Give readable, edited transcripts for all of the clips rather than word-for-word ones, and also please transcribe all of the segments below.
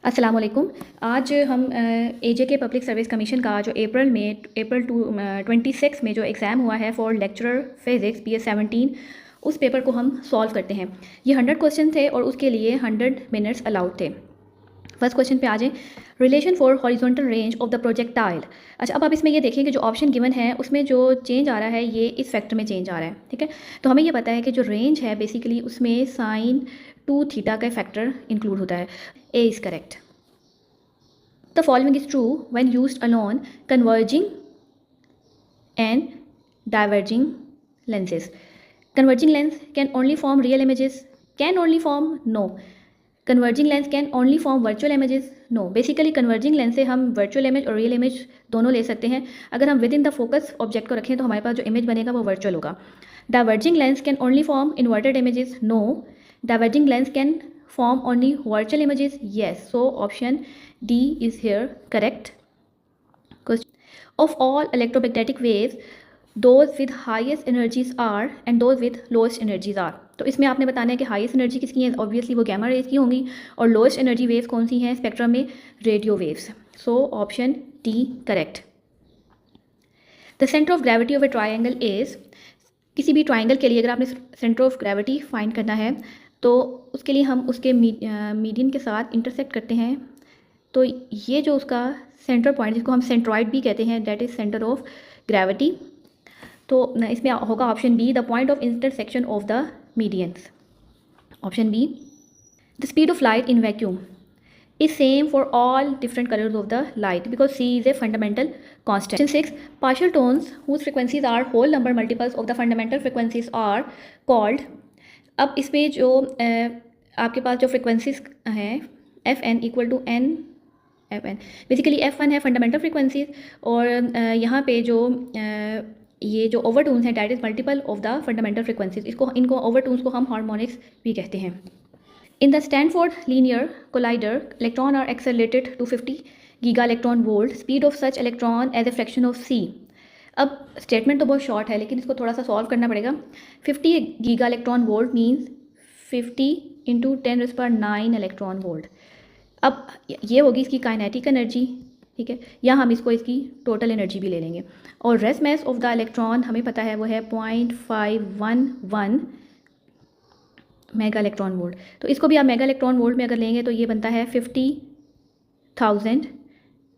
अस्सलाम वालेकुम। आज हम एजेके पब्लिक सर्विस कमीशन का जो अप्रैल 26 में जो एग्ज़ाम हुआ है फॉर लेक्चरर फिज़िक्स BS17 उस पेपर को हम सॉल्व करते हैं। ये 100 क्वेश्चन थे और उसके लिए 100 मिनट्स अलाउड थे। फर्स्ट क्वेश्चन पे आ जाए। Relation for horizontal range of the projectile. अच्छा, अब आप इसमें ये देखें कि जो ऑप्शन गिवन है उसमें जो चेंज आ रहा है ये इस फैक्टर में चेंज आ रहा है, ठीक है। तो हमें ये पता है कि जो रेंज है बेसिकली उसमें साइन 2 थीटा का फैक्टर इंक्लूड होता है। A is correct. The following is true when used alone converging and diverging lenses. Converging lens can only form real images. Can only form? No. Converging lens can only form virtual images. No. Basically converging lens से हम virtual image और real image दोनों ले सकते हैं। अगर हम within the focus object को रखें तो हमारे पास जो image बनेगा वो virtual होगा। Diverging lens can only form inverted images. No. Diverging lens can form only virtual images. Yes. So option D is here correct. Question. Of all electromagnetic waves, those with highest energies are and those with lowest energies are. तो इसमें आपने बताना है कि highest energy किसकी है, obviously वो gamma raise की होंगी, और लोएस्ट एनर्जी वेव्स कौन सी हैं स्पेक्ट्रम में, radio waves. So option D correct. The centre of gravity of A triangle is, किसी भी ट्राइंगल के लिए अगर आपने सेंटर ऑफ ग्रेविटी फाइंड करना है तो उसके लिए हम उसके मीडियन के साथ इंटरसेक्ट करते हैं। तो ये जो उसका सेंटर पॉइंट जिसको हम सेंट्रॉइड भी कहते हैं that is centre of gravity. तो इसमें होगा option B the point of intersection of the medians. Option B. The speed of light in vacuum is same for all different colors of the light because C is a fundamental constant. Question 6. Partial tones whose frequencies are whole number multiples of the fundamental frequencies are called. अब इसमें जो आपके पास जो frequencies हैं Fn equal to n Fn, basically F1 है fundamental frequencies, और यहाँ पे जो ये जो ओवर टून्स हैं that is multiple of the fundamental frequencies, इनको ओवर टून्स को हम हार्मोनिक्स भी कहते हैं। In the Stanford Linear Collider, electrons are accelerated to 50 giga-electron-volt, speed of such electron as a fraction of c. अब statement तो बहुत शॉर्ट है लेकिन इसको थोड़ा सा सॉल्व करना पड़ेगा। 50 giga-electron-volt means 50 into 10⁻⁹ electron volt. अब ये होगी इसकी काइनेटिक एनर्जी, ठीक है, या हम इसकी टोटल एनर्जी भी ले लेंगे। और rest mass of the electron हमें पता है वो है 0.511 मेगा इलेक्ट्रॉन वोल्ट। तो इसको भी आप मेगा इलेक्ट्रॉन वोल्ट में अगर लेंगे तो ये बनता है 50,000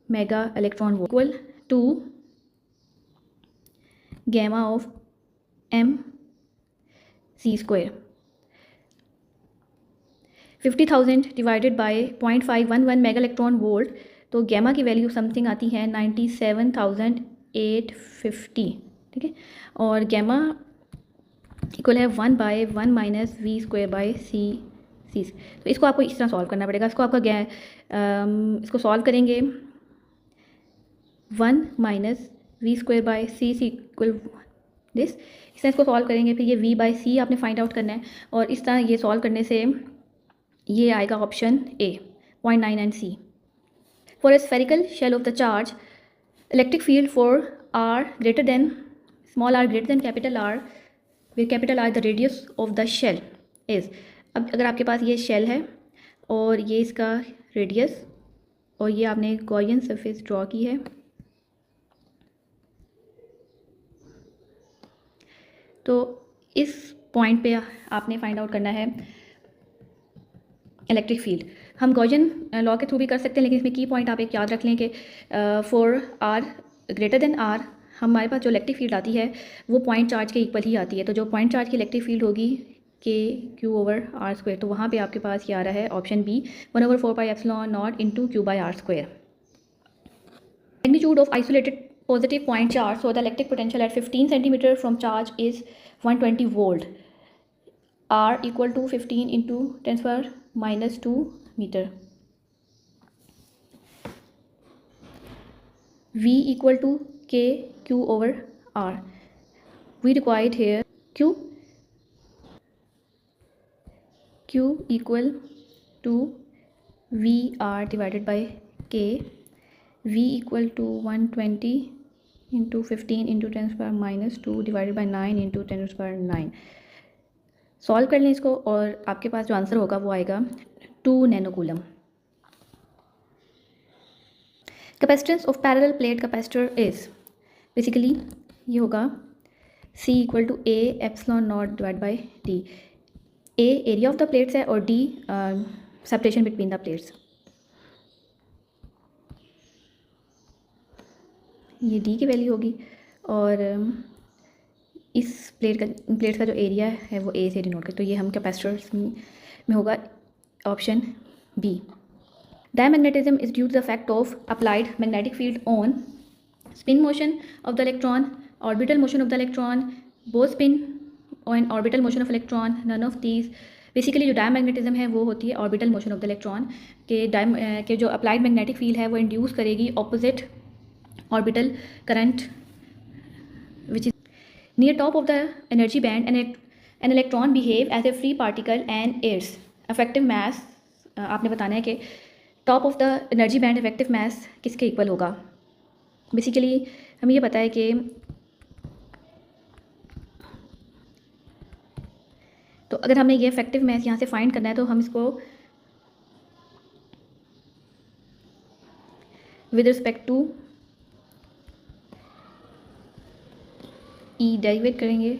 mega electron volt equal to gamma of mc²। 50,000 divided by 0.511 mega electron volt, तो गैमा की वैल्यू समथिंग आती है 97,850, ठीक है। और गैमा इक्वल है 1/1 माइनस v²/c। तो इसको आपको इस तरह सॉल्व करना पड़ेगा। इसको आपका इसको सॉल्व करेंगे 1 माइनस v²/c इक्वल दिस, इस तरह इसको सॉल्व करेंगे, फिर ये v/c आपने फाइंड आउट करना है, और इस तरह ये सॉल्व करने से ये आएगा option A 0.99 c। For a spherical shell of the charge electric field for r greater than small r greater than capital R with capital R the radius of the shell is। अब अगर आपके पास ये shell है और ये इसका radius, और ये आपने गॉसियन सरफेस ड्रॉ की है, तो इस पॉइंट पे आपने फाइंड आउट करना है इलेक्ट्रिक फील्ड। हम गॉसियन लॉ के थ्रू भी कर सकते हैं, लेकिन इसमें की पॉइंट आप एक याद रख लें कि for R greater then R हमारे पास जो इलेक्ट्रिक फील्ड आती है वो पॉइंट चार्ज के इक्वल ही आती है। तो जो पॉइंट चार्ज की इलेक्ट्रिक फील्ड होगी Q/R², तो वहाँ पे आपके पास ये आ रहा है option B 1/4πε0 into Q/R²। Magnitude of isolated positive point charge, so the electric potential at 15 centimetre from charge is 120 volt. R equal to 15 into 10⁻⁻2 metre. V equal to K Q/R. We required here Q equal to VR divided by K. V equal to 120 into 15 into 10⁻⁻2 divided by 9 into 10⁻⁹। Solve कर लें इसको और आपके पास जो answer होगा वो आएगा 2 nano coulomb. Capacitance of parallel plate capacitor is, basically ये होगा C equal to A epsilon naught divide by D। A area of the plates है और D separation between the plates. ये D की वैल्यू होगी और इस प्लेट्स का जो एरिया है वो A से डिनोट कर, तो ये हम कैपेसिटर्स में होगा option B. Diamagnetism is due to the fact of applied magnetic field on spin motion of the electron, orbital motion of the electron, both spin and orbital motion of electron, none of these। Basically जो diamagnetism है वो होती है orbital motion of the electron के जो applied magnetic field है वो induce करेगी opposite orbital current which is near top of the energy band an electron behave as a free particle and its effective mass. आपने बताना है कि top of the energy band effective mass किसके equal होगा। Basically हमें ये पता है कि तो अगर हमें ये इफेक्टिव मास यहाँ से फाइंड करना है तो हम इसको with respect to E derivate करेंगे।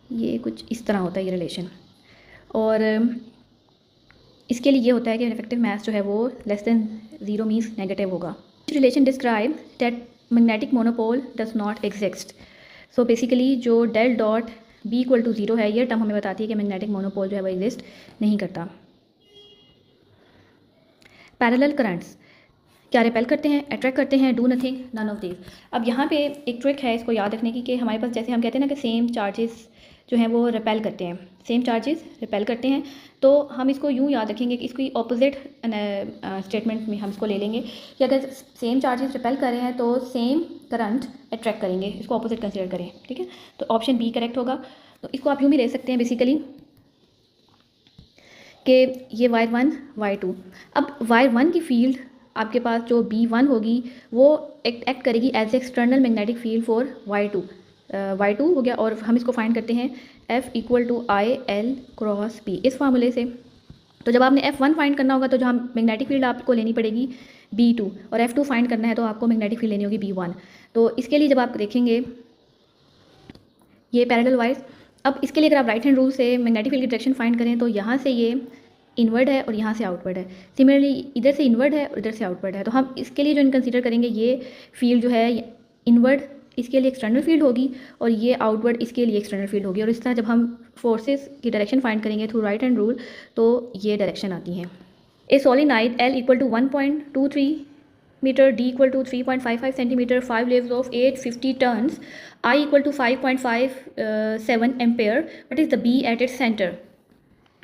ये कुछ इस तरह होता है ये रिलेशन, और इसके लिए ये होता है कि इफेक्टिव मास जो है वो less than zero means negative होगा। Relation describe that magnetic monopole does not exist. So basically जो del dot B equal to zero है ये टर्म हमें बताती है कि मैग्नेटिक मोनोपोल जो है वो एग्जिस्ट नहीं करता। पैरेलल करंट्स क्या रिपेल करते हैं, अट्रैक्ट करते हैं, do nothing, none of these. अब यहाँ पे एक ट्रिक है इसको याद रखने की कि हमारे पास जैसे हम कहते हैं ना कि सेम चार्जेस जो हैं वो रिपेल करते हैं, सेम चार्जेस रिपेल करते हैं, तो हम इसको यूँ याद रखेंगे कि इसकी ऑपोजिट स्टेटमेंट में हम इसको ले लेंगे कि अगर सेम चार्जेस रिपेल कर रहे हैं तो सेम करंट अट्रैक्ट करेंगे, इसको ऑपोजिट कंसिडर करें। ठीक है, तो ऑप्शन बी करेक्ट होगा। तो इसको आप यूँ भी ले सकते हैं बेसिकली कि ये वायर 1 वायर 2। अब वायर 1 की फील्ड आपके पास जो B1 होगी वो एक्ट करेगी as external magnetic field for wire 2। Y 2 हो गया, और हम इसको फाइंड करते हैं F equal to I L cross P इस फार्मूले से। तो जब आपने F1 फाइंड करना होगा तो जो हम मैग्नेटिक फील्ड आपको लेनी पड़ेगी B2, और F2 फाइंड करना है तो आपको मैग्नेटिक फील्ड लेनी होगी B1। तो इसके लिए जब आप देखेंगे ये पैरेलल वाइज, अब इसके लिए अगर आप राइट हैंड रूल से मैग्नेटिक फील्ड की डायरेक्शन फाइंड करें तो यहाँ से ये इनवर्ड है और यहाँ से आउटवर्ड है। सिमिलरली इधर से इनवर्ड है और इधर से आउटवर्ड है, तो हम इसके लिए जो कंसीडर करेंगे ये फील्ड जो है इनवर्ड इसके लिए एक्सटर्नल फील्ड होगी और ये आउटवर्ड इसके लिए एक्सटर्नल फील्ड होगी। और इस तरह जब हम फोर्सेस की डायरेक्शन फाइंड करेंगे थ्रू राइट हैंड रूल तो ये डायरेक्शन आती हैं। A solenoid L equal to 1.23 metre, D equal to 3.55 centimetre, 5 layers of 850 turns, I equal to 5.57 ampere, what is the B at its centre.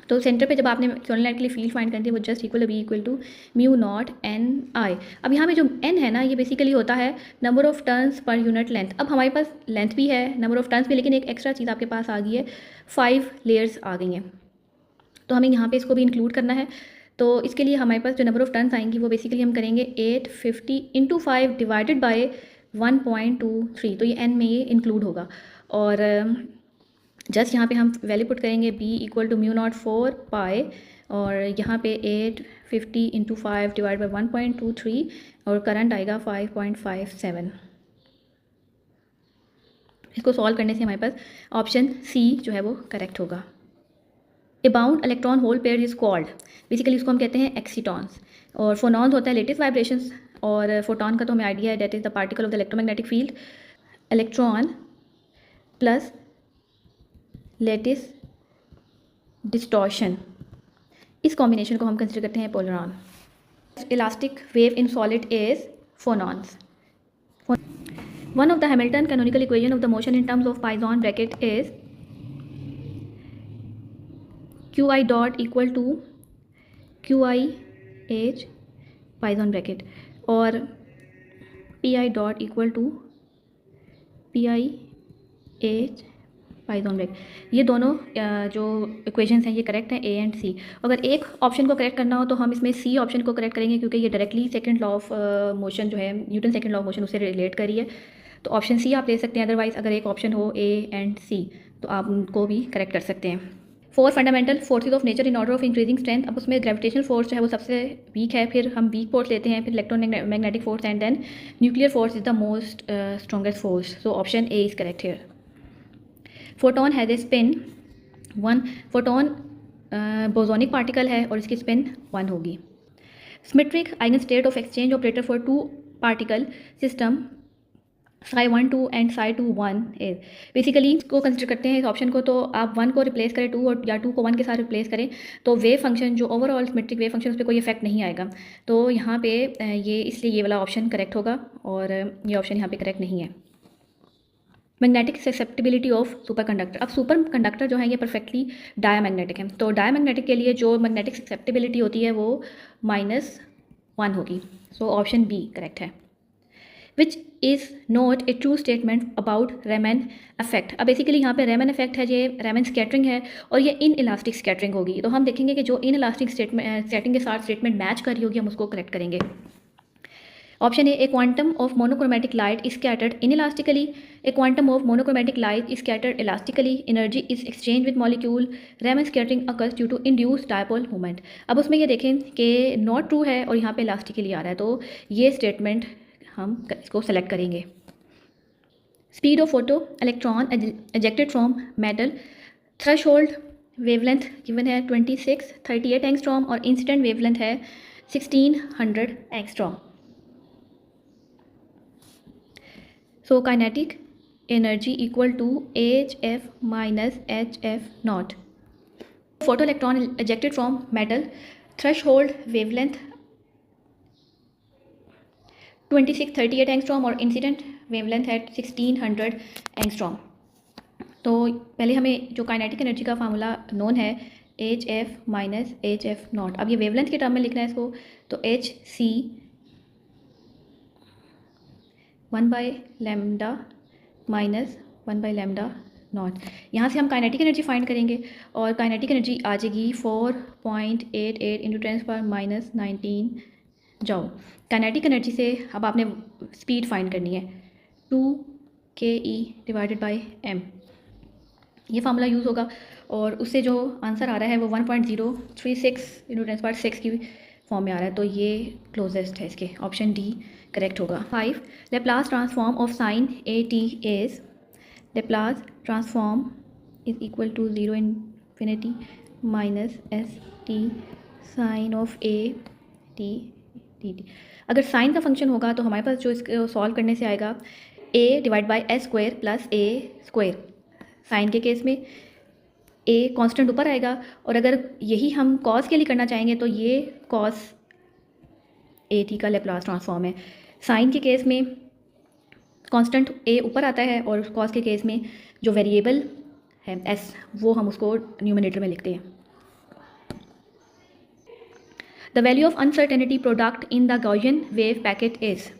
तो centre पे जब आपने solenoid के लिए फील्ड फाइंड करनी है वो just equal B equal to mu naught N I. अब यहाँ पे जो एन है ना ये बेसिकली होता है number of turns per unit length. अब हमारे पास लेंथ भी है, नंबर ऑफ टर्न्स भी, लेकिन एक एक्स्ट्रा चीज़ आपके पास आ गई है, 5 लेयर्स आ गई हैं, तो हमें यहाँ पे इसको भी इंक्लूड करना है। तो इसके लिए हमारे पास जो नंबर ऑफ टर्न्स आएंगी वो बेसिकली हम करेंगे 850 इंटू 5 डिवाइडेड बाई 1.23, तो ये एन में ये इंक्लूड होगा। और जस्ट यहाँ पे हम वैल्यू पुट करेंगे b equal to mu naught 4 pi, और यहाँ पे 850 इंटू 5 डिवाइड बाई 1.23, और करंट आएगा 5.57। इसको सॉल्व करने से हमारे पास ऑप्शन सी जो है वो करेक्ट होगा। A bound electron hole pair is called, basically इसको हम कहते हैं एक्सीटॉन्स, और फोनॉन्स होता है लेटेस्ट वाइब्रेशंस, और फोटॉन का तो हमें आइडिया है that is the particle of the electromagnetic field. Electron plus lattice distortion, इस कॉम्बिनेशन को हम कंसिडर करते हैं polaron. Elastic wave in solid is phonons. One of the Hamilton canonical equation of the motion in terms of Poisson bracket is Q I dot equal to Q I H Poisson bracket, और P I dot equal to P I H Poisson bracket. ये दोनों जो equations हैं ये correct हैं, A and सी। अगर एक option को करेक्ट करना हो तो हम इसमें सी ऑप्शन को करेक्ट करेंगे क्योंकि ये directly second law of motion जो है Newton second law of motion उससे रिलेट करी है, तो ऑप्शन सी आप ले सकते हैं। अदरवाइज अगर एक ऑप्शन हो ए एंड सी तो आप उनको भी करेक्ट कर सकते हैं। 4 fundamental forces of nature in order of increasing strength. अब उसमें ग्रेविटेशनल फोर्स जो है वो सबसे वीक है, फिर हम वीक फोर्स लेते हैं, फिर electromagnetic force and then nuclear force is the most strongest force. So option A is correct here. Photon has a spin 1। Photon bosonic particle है और इसकी स्पिन 1 होगी। Symmetric eigen state of exchange operator for 2 particle system psi1 2 and psi2 1 is. Basically इसको consider करते हैं इस option को, तो आप 1 को रिप्लेस करें 2 और या 2 को 1 के साथ रिप्लेस करें तो वेव फंक्शन जो ओवरऑल सिमेट्रिक वेव फंक्शन उस पर कोई इफेक्ट नहीं आएगा। तो यहाँ पे ये इसलिए ये वाला ऑप्शन करेक्ट होगा और ये ऑप्शन यहाँ पे करेक्ट नहीं है। Magnetic susceptibility of super conductor. अब सुपर कंडक्टर जो है ये परफेक्टली डायामैग्नेटिक है, तो डायामैग्नेटिक के लिए जो मैग्नेटिक ससेप्टिबिलिटी होती है वो -1 होगी। सो ऑप्शन बी करेक्ट है। Which is not a true statement about Raman effect. अब बेसिकली यहाँ पे रेमन इफेक्ट है, ये रेमन स्कैटरिंग है और ये इन इलास्टिक स्कैटरिंग होगी। तो हम देखेंगे कि जो इन इलास्टिक स्कैटरिंग के साथ स्टेटमेंट मैच कर रही होगी हम उसको करेक्ट करेंगे। Option A quantum of monochromatic light is scattered inelastically. A quantum of monochromatic light is scattered elastically. Energy is exchange with molecule. Raman scattering occurs due to induce dipole movement. अब उसमें ये देखें कि नॉट ट्रू है और यहाँ पे elastically आ रहा है, तो ये स्टेटमेंट हम इसको सेलेक्ट करेंगे। Speed of photo electron ejected from metal. Threshold wavelength given है 2638 एंगस्ट्रॉम और इंसिडेंट वेवलेंथ है 1600 angstrom. So kinetic energy equal to hf minus hf naught. Photo electron ejected from metal, threshold wavelength 2638 angstrom और incident wavelength है 1600 angstrom. तो पहले हमें जो kinetic energy का फार्मूला नोन है hf माइनस hf नॉट। अब ये वेवलेंथ के टर्म में लिखना है इसको, तो hc 1/λ माइनस 1/λ नॉट। यहाँ से हम काइनेटिक एनर्जी फाइंड करेंगे और काइनेटिक एनर्जी आ जाएगी 4.88 इंटू 10⁻⁻19 जाओ। काइनेटिक एनर्जी से अब आपने स्पीड फाइंड करनी है 2ke डिवाइडेड बाय m, ये फार्मूला यूज़ होगा और उससे जो आंसर आ रहा है वो 1.036 इंटू 10⁻6 की फॉर्म में आ रहा है, तो ये क्लोजेस्ट है इसके। ऑप्शन डी करेक्ट होगा। 5 Laplace transform of sine a t is. Laplace transform is equal to 0 infinity minus s t sine of a t t t. अगर साइन का फंक्शन होगा तो हमारे पास जो इसको सॉल्व करने से आएगा a divide by s square plus a square. Sine के केस में a कांस्टेंट ऊपर आएगा और अगर यही हम कॉस के लिए करना चाहेंगे तो ये कॉस ए टी का लेप्लास ट्रांसफॉर्म है। साइन के केस में कांस्टेंट a ऊपर आता है और कॉस के केस में जो वेरिएबल है s वो हम उसको न्यूमरेटर में लिखते हैं। The value of uncertainty product in the Gaussian wave packet is.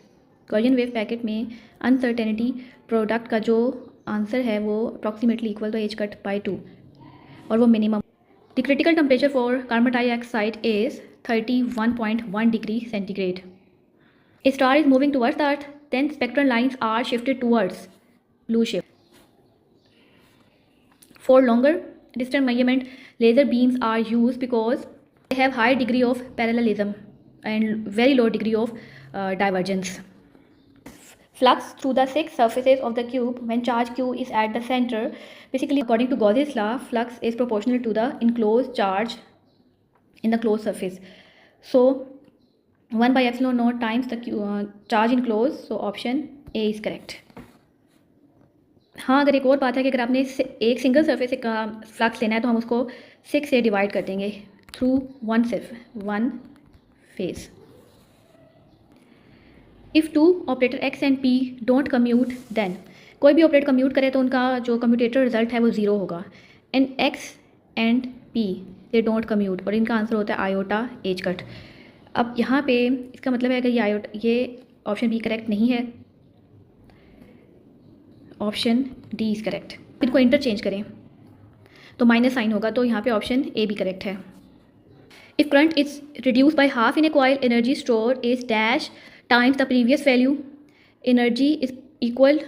Gaussian wave packet में अनसर्टेनिटी प्रोडक्ट का जो आंसर है वो approximately equal to h cut by 2 और वो minimum. The critical temperature for carbon dioxide is 31.1 degree centigrade. A star is moving towards the earth, then spectral lines are shifted towards blue shift. For longer distance measurement, laser beams are used because they have high degree of parallelism and very low degree of divergence. Flux through the 6 surfaces of the cube when charge q is at the center. Basically, according to Gauss's law, flux is proportional to the enclosed charge in the closed surface. So 1 by epsilon naught times the charge enclosed, so option A is correct. हाँ, अगर एक और बात है कि अगर आपने एक सिंगल सरफेस का फ्लक्स लेना है तो हम उसको 6 से डिवाइड कर देंगे through one phase. If two operator x and p don't commute then. कोई भी ऑपरेटर कम्यूट करे तो उनका जो कम्यूटेटर रिजल्ट है वो 0 होगा। And x and p they don't commute और इनका आंसर होता है आयोटा एज कट। अब यहाँ पे इसका मतलब है कि ये ऑप्शन बी करेक्ट नहीं है, ऑप्शन डी इज़ करेक्ट। इनको इंटरचेंज करें तो माइनस साइन होगा, तो यहाँ पे ऑप्शन ए भी करेक्ट है। If current is reduce by half in a coil, energy store is dash times the previous value. Energy is equal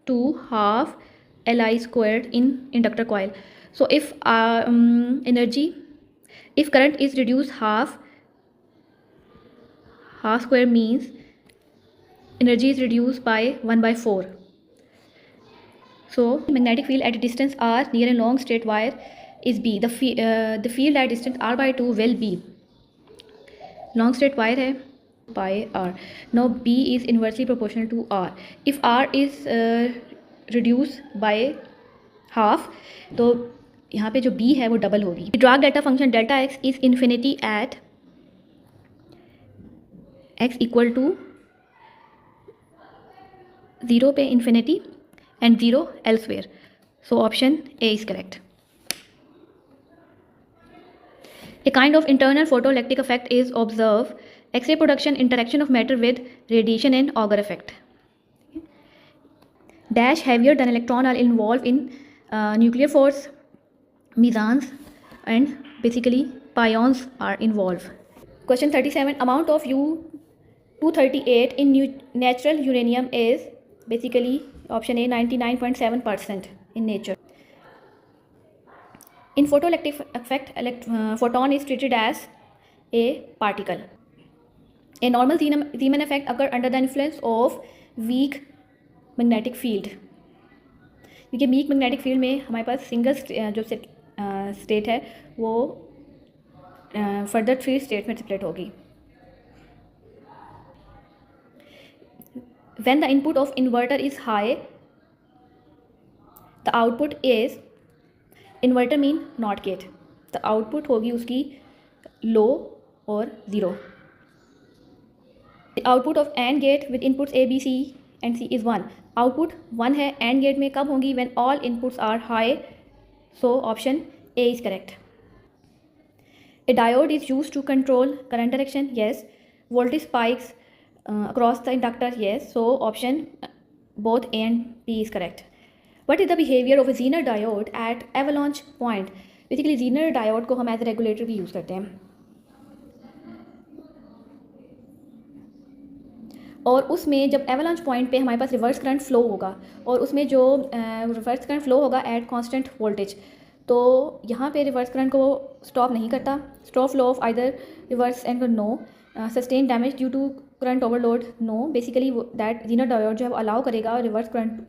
to half LI squared in inductor coil. So if if current is reduced half square means energy is reduced by 1/4. So magnetic field at a distance r near a long straight wire is B. The field at distance r/2 will be, long straight wire है, pi r. Now B is inversely proportional to r. If r is reduced by half, तो यहाँ पे जो B है वो double होगी. Dirac delta function delta x is infinity at x equal to 0 पे infinity and 0 elsewhere. So option A is correct. A kind of internal photoelectric effect is observed. X-ray production, interaction of matter with radiation and Auger effect. Dash heavier than electron are involved in nuclear force, mesons, and basically pions are involved. Question 37. Amount of U-238 in natural uranium is basically option A 99.7% in nature. In photoelectric effect, photon is treated as a particle. A normal Zeeman effect occur under the influence of weak magnetic field. क्योंकि weak magnetic field में हमारे पास single जो state है वो further 3 state में split होगी. When the input of inverter is high, the output is, inverter mean NOT gate, the output होगी उसकी low और 0. The output of AND gate with inputs A, B, C and C is 1. Output 1 है AND gate में, कब होंगी? When all inputs are high. So option A is correct. A diode is used to control current direction. Yes. Voltage spikes across the inductor. Yes. So option both A and B is correct. What is the behavior of a Zener diode at avalanche point? Basically Zener diode को हम as a regulator भी use करते हैं. और उसमें जब avalanche point पे हमारे पास रिवर्स करंट फ्लो होगा और उसमें जो रिवर्स करंट फ्लो होगा एट कांस्टेंट वोल्टेज, तो यहाँ पे रिवर्स करंट को स्टॉप नहीं करता. Stop flow of either reverse and no. Sustain damage due to current overload no. Basically that zener diode जो है अलाउ करेगा रिवर्स करंट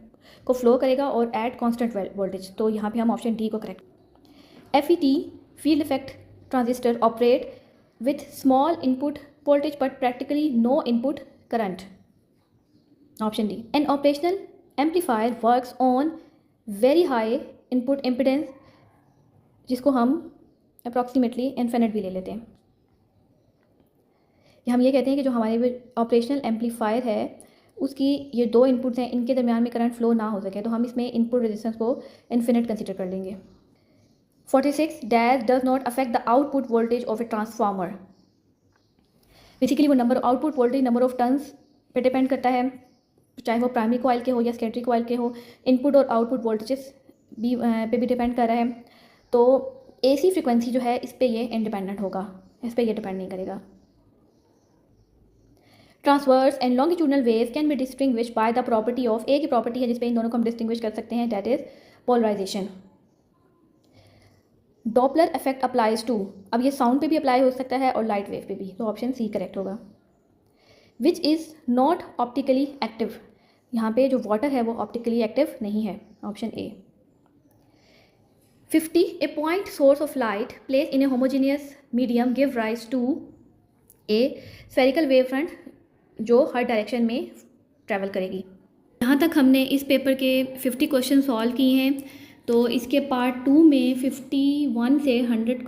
को फ्लो करेगा और एट कांस्टेंट वोल्टेज. तो यहाँ पे हम ऑप्शन डी को correct. FET field effect transistor operate with small input voltage but practically no input current. Option D. An operational amplifier works on very high input impedance, जिसको हम approximately infinite भी ले लेते हैं. हम ये कहते हैं कि जो हमारे ऑपरेशनल एम्पलीफायर है उसकी ये दो इनपुट्स हैं, इनके दरमियान में करंट फ्लो ना हो सके तो हम इसमें इनपुट रेजिस्टेंस को इन्फिनिट कंसीडर कर लेंगे. 46. Dash does not affect the output voltage of a transformer. Basically वो number output voltage number of turns पे डिपेंड करता है, चाहे वो प्राइमरी कॉइल के हो या सेकेंडरी कॉइल के हो. इनपुट और आउटपुट वोल्टेजेस पे भी डिपेंड कर रहा है. तो AC फ्रिक्वेंसी जो है इस पे ये इंडिपेंडेंट होगा, इस पे ये डिपेंड नहीं करेगा. Transverse and longitudinal wave can be distinguish by the property of, A की प्रॉपर्टी है जिसपे इन दोनों को हम डिस्टिंग्विश कर सकते हैं, that is polarisation. Doppler effect applies to, अब ये साउंड पे भी अप्लाई हो सकता है और लाइट वेव पे भी, तो ऑप्शन सी करेक्ट होगा. विच इज़ नॉट ऑप्टिकली एक्टिव, यहाँ पे जो वाटर है वो ऑप्टिकली एक्टिव नहीं है, option A. 50. A point source of light place in a homogeneous medium give rise to a spherical wave front जो हर डायरेक्शन में ट्रैवल करेगी. यहाँ तक हमने इस पेपर के 50 क्वेश्चन सॉल्व किए हैं. तो इसके पार्ट 2 में 51 से 100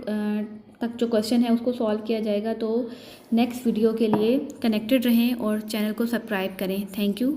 तक जो क्वेश्चन है उसको सॉल्व किया जाएगा. तो नेक्स्ट वीडियो के लिए कनेक्टेड रहें और चैनल को सब्सक्राइब करें. Thank you.